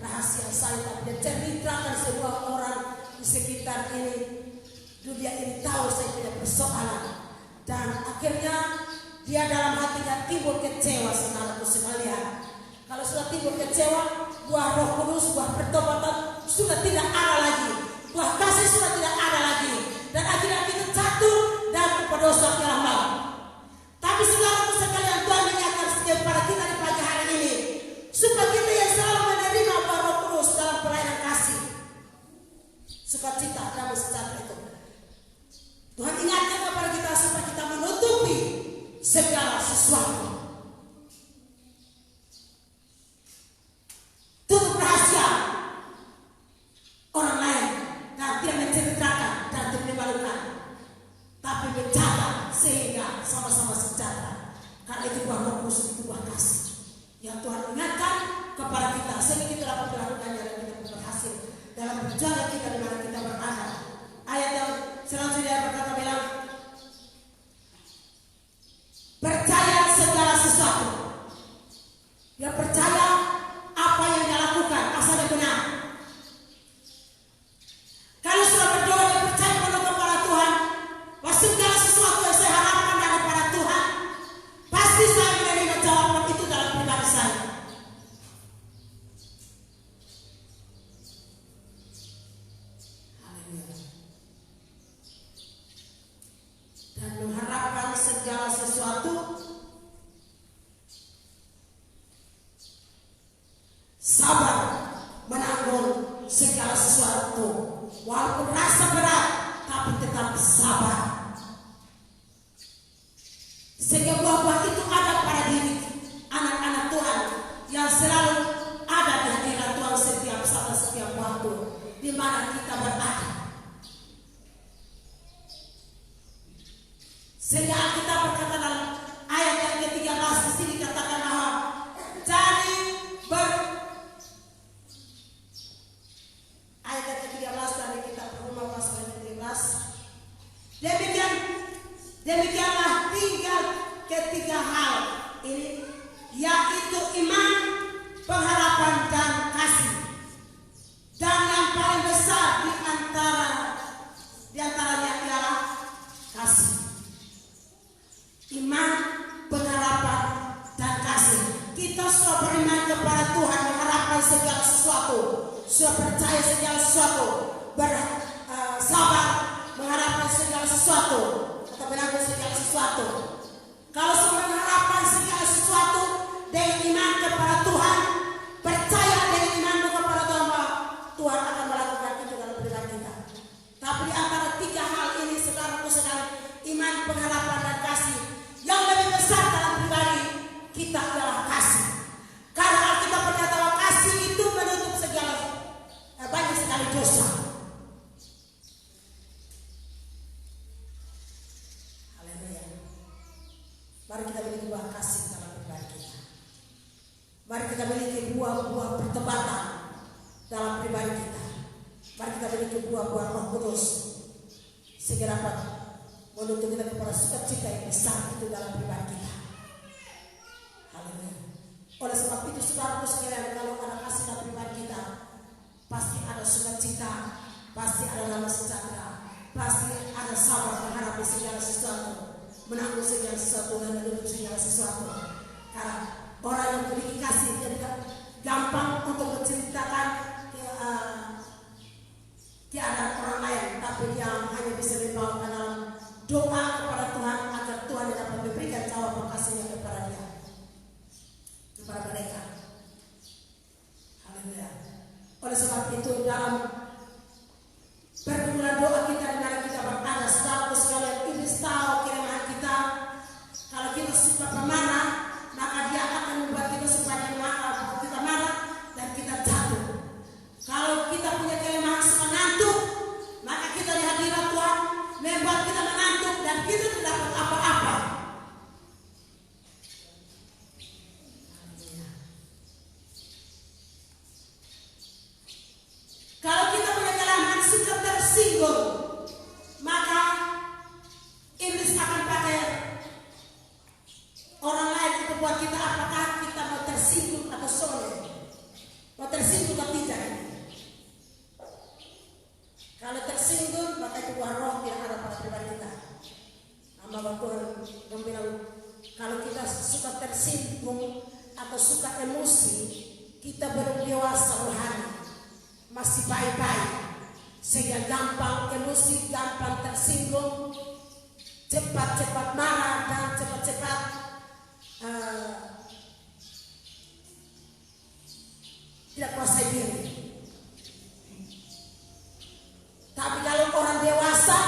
rahasia saya, tapi dia ceritakan semua orang di sekitar ini, dunia ini tahu saya punya persoalan, dan akhirnya dia dalam hatinya timbul kecewa, saudaraku sekalian. Kalau sudah timbul kecewa, buah Roh Kudus, buah pertobatan sudah tidak ada lagi, buah kasih sudah tidak ada lagi, dan akhirnya kita jatuh dan berdosa dalam maut. Tapi saudaraku sekalian, Tuhan mengingatkan kepada kita di pagi hari ini, supaya kita yang selalu menerima buah Roh Kudus dalam pelayanan kasih, sukacita, damai sejahtera itu. Tuhan ingatkan kepada kita supaya kita menutupi segala sesuatu. Tutup rahasia orang lain dan tidak menceritakan dan tidak memalukan, tapi menjaga sehingga sama-sama sejahtera. Karena itu buah Roh Kudus, itu buah kasih yang Tuhan ingatkan kepada kita sehingga kita dapat melakukannya dan kita berhasil dalam perjalanan kita di mana kita berada. Ayat yang selanjutnya berkata bilang, percaya segala sesuatu. Dia percaya apa yang dia lakukan asalnya benar. Kalau sudah berdoa dan percaya penuh kepada Tuhan, pasti segala sesuatu yang saya harapkan daripada Tuhan, pasti saya menerima jawaban itu dalam pribadi saya. Haleluya. Dan mengharapkan segala sesuatu, sabar menanggung segala sesuatu, walaupun rasa berat, tapi tetap sabar. Sehingga buah-buah itu ada pada diri anak-anak Tuhan yang selalu ada di hadirat Tuhan setiap saat, setiap waktu di mana kita berada. Sehingga kita berkata dalam ayat yang ke-13 di sini katakan bahwa jadi ayat yang ke-13 dari kitab Roma pasal 13. Demikianlah tinggal ketiga hal ini, yaitu iman, pengharapan dan kasih. Dan yang paling besar di antaranya ialah kasih. Iman, pengharapan, dan kasih. Kita sudah beriman kepada Tuhan, mengharapkan segala sesuatu, sudah percaya segala sesuatu, bersabar mengharapkan segala sesuatu, atau menanggung segala sesuatu. Kalau sudah mengharapkan segala sesuatu dengan iman kepada Tuhan, percaya dengan imanmu kepada Tuhan, Tuhan akan melakukan itu dalam pribadi kita. Tapi di antara tiga hal ini, saudaraku sekalian, iman, pengharapan, dan kasih, yang lebih besar dalam pribadi kita adalah kasih. Karena Alkitab berkata bahwa kasih itu menutup segala banyak sekali dosa. Haleluya. Mari kita miliki buah kasih dalam pribadi kita. Mari kita miliki buah-buah pertobatan dalam pribadi kita. Mari kita miliki buah-buah Roh Kudus sehingga dapat menuntut kita kepada sukacita yang besar itu dalam pribadi kita. Haleluya. Oleh sebab itu saudaraku sekalian, kalau ada kasih dalam pribadi kita, pasti ada sukacita, pasti ada damai sejahtera, pasti ada sabar menghadapi segala sesuatu, menanggung segala sesuatu, dan menutup segala sesuatu. Karena orang yang memiliki kasih tidak gampang untuk menceritakan keadaan orang lain, tapi dia hanya bisa dibawakan dalam doa kepada Tuhan agar Tuhan dapat memberikan jawaban kasihnya kepada dia, kepada mereka. Haleluya. Oleh sebab itu dalam pergumulan doa kita di mana kita berada, saudaraku sekalian, iblis tahu kelemahan kita. Kalau kita suka pemarah, maka dia akan membuat kita supaya kita marah dan kita jatuh. Kalau kita punya kelemahan suka ngantuk, maka suka tersinggung atau suka emosi, kita belum dewasa rohani, masih baik-baik, sehingga gampang emosi, gampang tersinggung, cepat-cepat marah dan cepat-cepat tidak kuasai diri. Tapi kalau orang dewasa,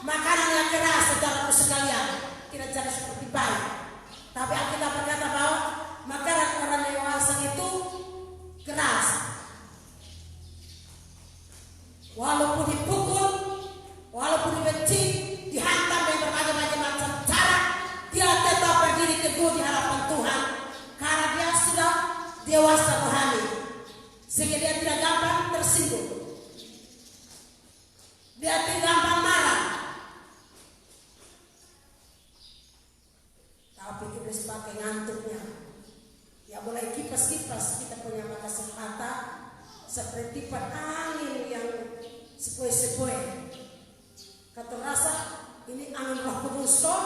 makanan yang keras, saudaraku sekalian, tidak jadi seperti bayi. Tapi Alkitab berkata bahwa makanan orang dewasa itu keras. Walaupun dipukul, walaupun dibenci, dihantam dengan berbagai macam cara, dia tetap berdiri teguh di hadapan Tuhan, karena dia sudah dewasa rohani, sehingga dia tidak gampang tersinggung, dia tidak gampang marah. Tapi iblis pakai ngantuknya, ya mulai kipas-kipas kita punya mata mata seperti tiupan angin yang sepoi-sepoi. Kata rasa ini angin Roh Kudus kok,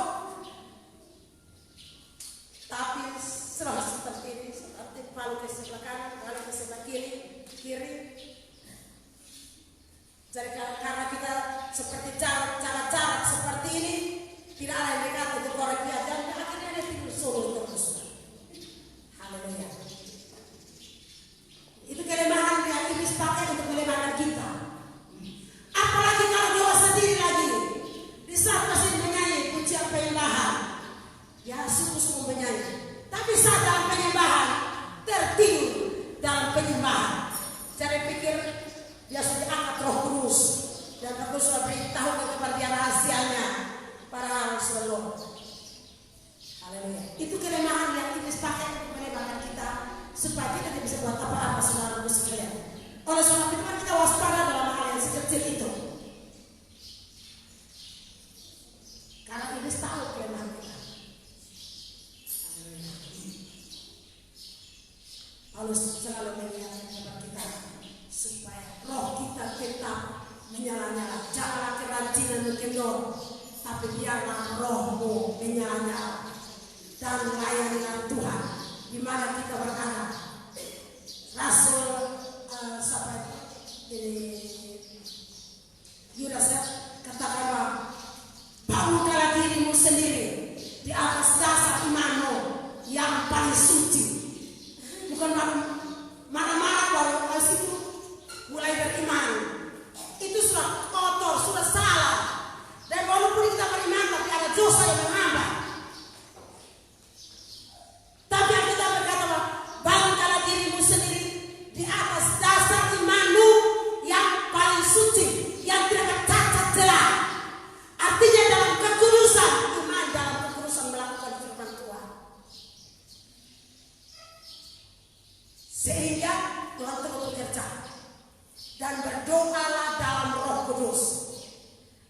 tapi serah seperti ini, seperti palu ke sebelah kanan, palu ke sebelah kiri. Jadi karena kita seperti cara seperti ini, tidak ada yang dikata untuk korek dia, dan akhirnya dia tidur solo terus. Haleluya. Itu kelemahan yang iblis pakai untuk melemahkan kita. Apalagi kalau doa sendiri lagi, di saat masih menyanyi pujian penyembahan, ya sungguh-sungguh menyanyi, tapi saat dalam penyembahan tertidur dalam penyembahan. Jadi pikir dia sudah angkat Roh Kudus, dan Roh Kudus sudah beritahu kepada dia rahasianya para Rasulullah. Haleluya. Itu kelemahan yang iblis pakai untuk melemahkan kita, supaya kita tidak bisa buat apa-apa, saudara sekalian. Oleh sebab itu kita waspada dalam hal yang sekecil itu, karena iblis tahu kelemahan kita. Paulus selalu mengingatkan kepada kita supaya roh kita tetap menyala-nyala. Janganlah keranjingan berkendor, tapi biarlah rohmu menyala-nyala dan melayani Tuhan di mana kita berada. Rasul Yudas katakan bahwa bangunkanlah dirimu sendiri di atas dasar imanmu yang paling suci. Bukan marah-marah kalau situ mulai beriman, itu sudah kotor, sudah salah. Dan walaupun kita beriman, tapi ada dosa yang menghambat. Tapi yang kita berkata bahwa bangunkanlah dirimu sendiri di atas dasar imanmu yang paling suci, yang tidak tercacat celah. Artinya dalam kekudusan, iman dalam kekudusan melakukan firman Tuhan. Sehingga Tuhan terus bekerja. Dan berdoalah dalam Roh Kudus.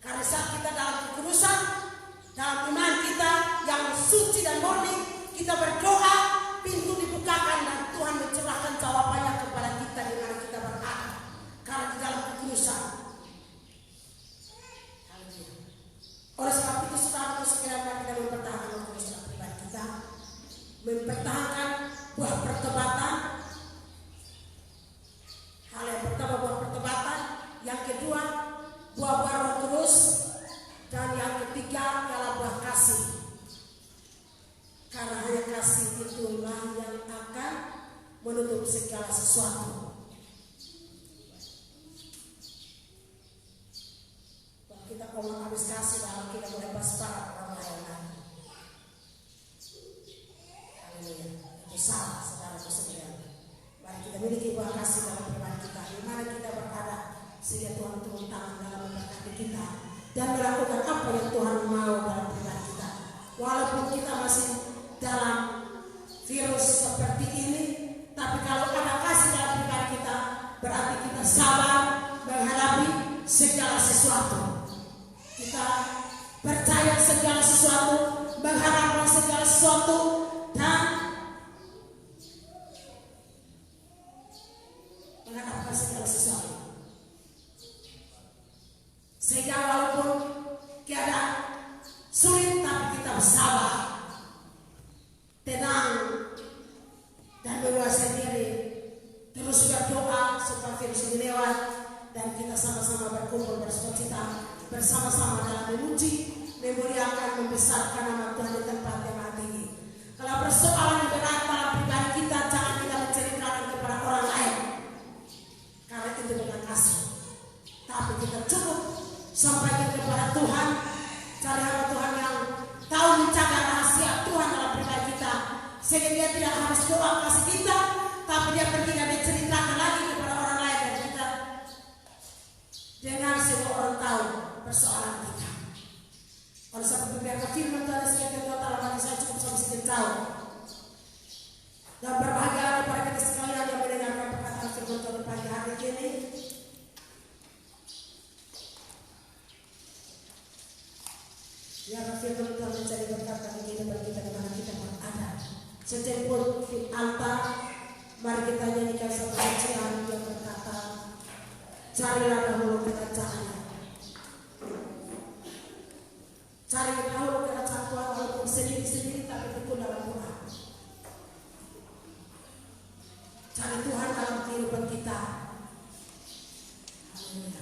Karena saat kita dalam kekudusan, dalam iman kita yang suci dan murni, kita berdoa, pintu dibukakan dan Tuhan mencurahkan jawabannya kepada kita di mana kita berada. Karena di dalam kekudusan. Oleh sebab itu saudara sekalian, kita mempertahankan kekudusan pribadi kita, mempertahankan buah pertobatan. Hal yang pertama buah pertobatan, yang kedua buah-buah Roh Kudus, dan yang ketiga adalah buah kasih. Karena hanya kasih itulah yang akan menutup segala sesuatu. Kalau kita ngomong habis kasih, lalu kita mulai basah orang lain lagi. Haleluya. Itu salah, saudara-saudara sekalian. Mari kita miliki buah kasih dalam pribadi kita, di mana kita berada, sehingga Tuhan turun tangan dalam memberkati kita dan melakukan apa yang Tuhan mau dalam pribadi kita. Walaupun kita masih dalam virus seperti ini, tapi kalau ada kasih dalam pribadi kita, berarti kita sabar menghadapi segala sesuatu. Kita percaya segala sesuatu, mengharapkan segala sesuatu, dan menghadapkan segala sesuatu. Sehingga walaupun keadaan sulit, tapi kita bersabar, tenang bersama-sama dalam memuji, memuliakan, membesarkan nama Tuhan di tempat yang tinggi. Kalau persoalan yang berat dalam pribadi kita, jangan kita menceritakan kepada orang lain, karena itu bukan asli. Tapi kita cukup sampaikan kepada Tuhan, cari hamba Tuhan yang tahu menjaga rahasia Tuhan dalam pribadi kita, sehingga dia tidak harus doa kasih kita, tapi dia pergi dan diceritakan lagi kepada orang lain, dan kita dengar semua orang tahu persoalan kita. Oleh sebab itu biarkan firman Tuhan sekian total bagi saya cukup sampai sekian tahun. Dan berbahagia kepada kita sekalian yang mendengarkan perkataan firman Tuhan pagi hari ini. Biarkan firman Tuhan menjadi berkat bagi kehidupan kita di mana kita berada. Setiap di altar, mari kita nyanyikan satu pujian yang berkata, carilah dahulu kerajaannya. Cari dahulu kerajaan Tuhan, walaupun sendiri-sendiri tapi tekun dalam Tuhan. Cari Tuhan dalam kehidupan kita. Haleluya.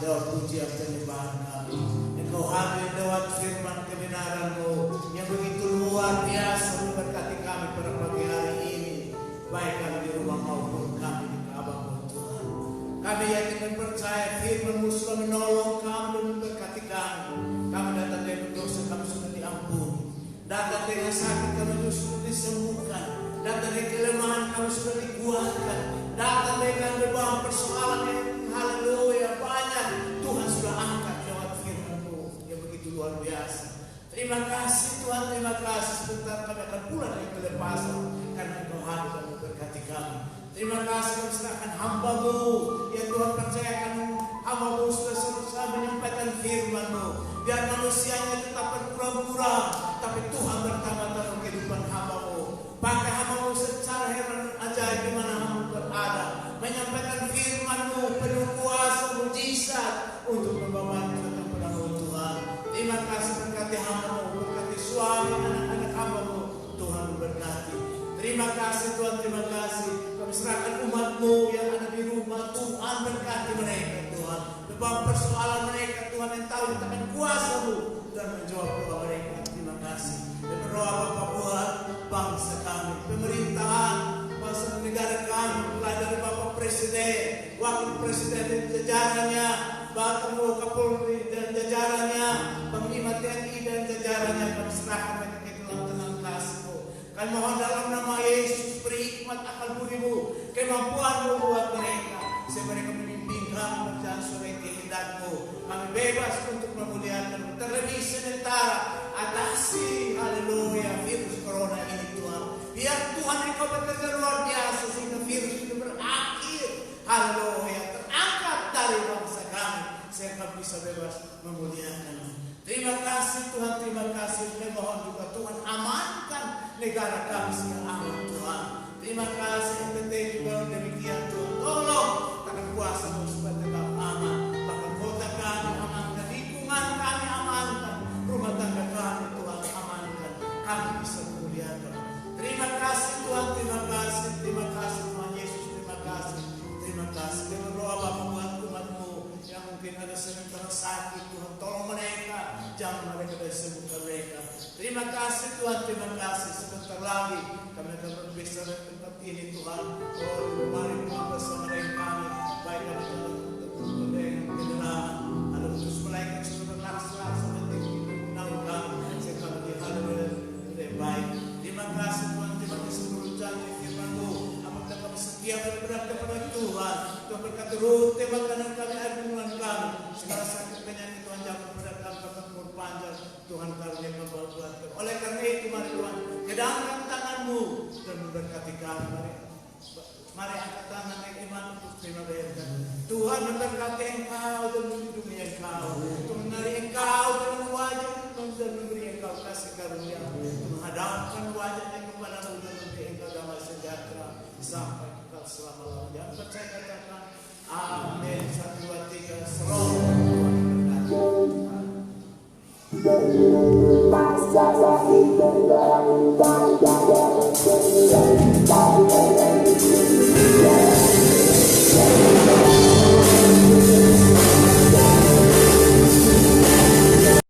lewat pujian penyembahan kami. Engkau hadir lewat firman kebenaran-Mu yang begitu luar biasa memberkati kami pada pagi hari ini, baik kami di rumah maupun kami di Ka'bah Tuhan. Kami yakin dan percaya firman-Mu sudah menolong kami dan memberkati kami. Kami datang dengan dosa kami sudah diampuni, datang dengan sakit kami sudah disembuhkan, datang dengan kelemahan kami sudah dikuatkan, datang dengan beban persoalan yang haleluya banyak Tuhan sudah angkat lewat firman-Mu yang begitu luar biasa. Terima kasih Tuhan, terima kasih. Sebentar kami akan pulang dari kelepasan karena Engkau hadir dan memberkati kami. Terima kasih kami serahkan hamba-Mu yang Tuhan percayakan hamba-Mu sudah selesai menyampaikan firman-Mu. Biar manusianya tetap berkurang-kurang, tapi Tuhan bertambah dalam kehidupan hamba-Mu. Pakai hamba-Mu secara heran dan ajaib di mana hamba berada, menyampaikan firman-Mu penuh kuasa mujizat untuk membawa datang padamu Tuhan. Terima kasih berkati hamba-Mu, berkati suami anak-anak hamba-Mu, Tuhan berkati. Terima kasih Tuhan, terima kasih. Kami serahkan umat-Mu yang ada di rumah, Tuhan berkati mereka Tuhan. Beban persoalan mereka Tuhan yang tahu tentang kuasa-Mu dan menjawab doa mereka. Terima kasih. Dan berdoa Bapa buat bangsa kami, pemerintahan bangsa negara kami, mulai dari Bapak Presiden, Wakil Presiden dan jajarannya, Bapak Kapolri dan jajarannya, Panglima TNI dan jajarannya, kami serahkan mereka ke dalam tangan kasih-Mu. Kami mohon dalam nama Yesus, beri hikmat akal budi-Mu, kemampuan-Mu buat mereka, sehingga mereka membimbing kami berjalan sesuai kehendak-Mu. Kami bebas untuk memuliakan, terlebih sementara atasi haleluya virus corona ini Tuhan. Biar Tuhan Engkau bekerja luar biasa sehingga virus itu berakhir, haleluya, terangkat dari bangsa kami sehingga kami bisa bebas memuliakan-Mu. Terima kasih Tuhan, terima kasih. Kami mohon juga Tuhan amankan negara kami sehingga aman Tuhan. Terima kasih yang penting juga demikian Tuhan. Tolong tangan kuasa-Mu supaya tetap aman. Bahkan kota kami amankan, lingkungan kami amankan, rumah tangga kami Tuhan amankan. Kami bisa memuliakan. Terima kasih Tuhan, terima kasih Tuhan Yesus, terima kasih, terima kasih. Dan berdoa Bapa buat umat-Mu yang mungkin ada sementara sakit Tuhan, tolong mereka, jangan mereka sembuhkan mereka. Terima kasih Tuhan, terima kasih. Sebentar lagi kami akan berbicara di tempat ini Tuhan. Oh, mari Tuhan bersama dengan kami, baik kami dalam dengan kebenaran. Ada utus malaikat sudah berlaksana dan menaungi kami, sehingga kami haleluya lebih baik. Terima kasih Tuhan, terima kasih seluruh janji firman-Mu. Apabila kami setia dan berada kepada Tuhan, Tuhan berkata ruti makanan kami, air minuman kami, segala sakit penyakit Tuhan jangan pada kami, bahkan umur panjang Tuhan karunia membawa buat kami. Oleh karena itu mari Tuhan kedangkan tangan-Mu dan memberkati kami. Mari angkat tangan yang iman untuk terima berkat. Tuhan memberkati Engkau dan melindungi Engkau, untuk menarik Engkau dengan wajah dan memberi Engkau kasih karunia, untuk menghadapkan wajahnya kepada-Mu dan memberi Engkau damai sejahtera sampai kekal selama-lamanya. Yang percaya katakan amin. 1, 2, 3 Shalom. Tuhan berkati.